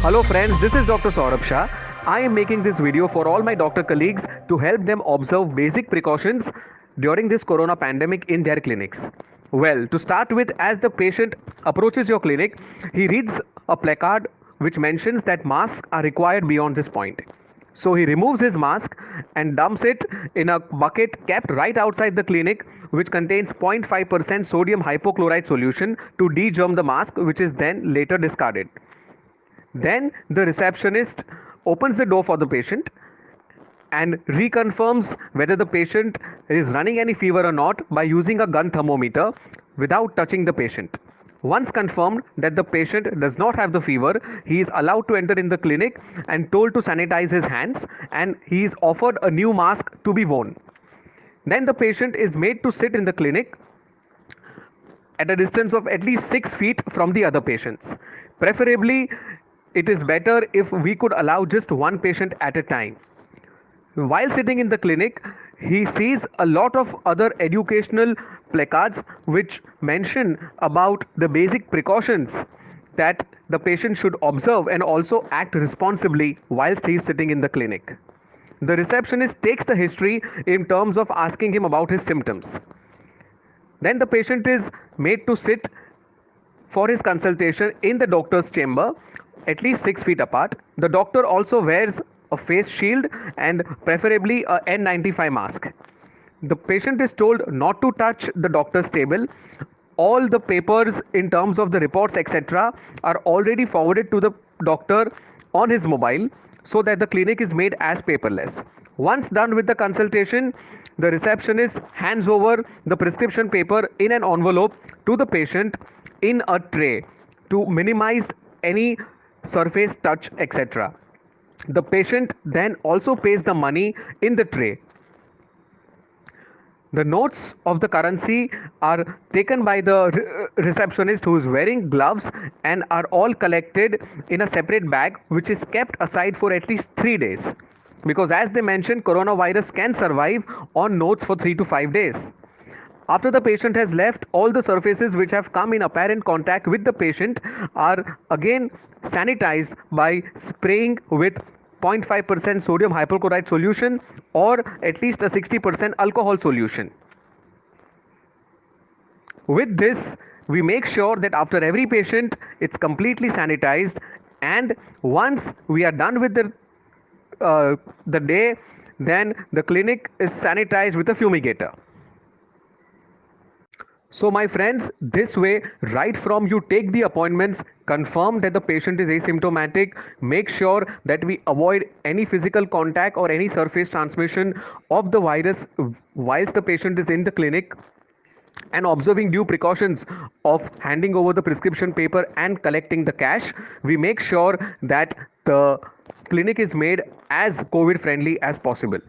Hello friends, this is Dr. Saurabh Shah. I am making this video for all my doctor colleagues to help them observe basic precautions during this corona pandemic in their clinics. Well, to start with, as the patient approaches your clinic, he reads a placard which mentions that masks are required beyond this point. So he removes his mask and dumps it in a bucket kept right outside the clinic, which contains 0.5% sodium hypochlorite solution to degerm the mask, which is then later discarded. Then the receptionist opens the door for the patient and reconfirms whether the patient is running any fever or not by using a gun thermometer without touching the patient. Once confirmed that the patient does not have the fever, he is allowed to enter in the clinic and told to sanitize his hands, and he is offered a new mask to be worn. Then the patient is made to sit in the clinic at a distance of at least 6 feet from the other patients. Preferably, it is better if we could allow just one patient at a time. While sitting in the clinic, he sees a lot of other educational placards which mention about the basic precautions that the patient should observe and also act responsibly whilst he is sitting in the clinic. The receptionist takes the history in terms of asking him about his symptoms. Then the patient is made to sit for his consultation in the doctor's chamber, at least 6 feet apart. The doctor also wears a face shield and preferably a N95 mask. The patient is told not to touch the doctor's table. All the papers in terms of the reports, etc., are already forwarded to the doctor on his mobile so that the clinic is made as paperless. Once done with the consultation, the receptionist hands over the prescription paper in an envelope to the patient in a tray to minimize any surface touch, etc. The patient then also pays the money in the tray. The notes of the currency are taken by the receptionist, who is wearing gloves, and are all collected in a separate bag which is kept aside for at least 3 days. Because as they mentioned, coronavirus can survive on notes for 3 to 5 days. After the patient has left, all the surfaces which have come in apparent contact with the patient are again sanitized by spraying with 0.5% sodium hypochlorite solution or at least a 60% alcohol solution. With this, we make sure that after every patient it's completely sanitized, and once we are done with the day, then the clinic is sanitized with a fumigator. So my friends, this way, right from you take the appointments, confirm that the patient is asymptomatic, make sure that we avoid any physical contact or any surface transmission of the virus whilst the patient is in the clinic, and observing due precautions of handing over the prescription paper and collecting the cash, we make sure that the clinic is made as COVID friendly as possible.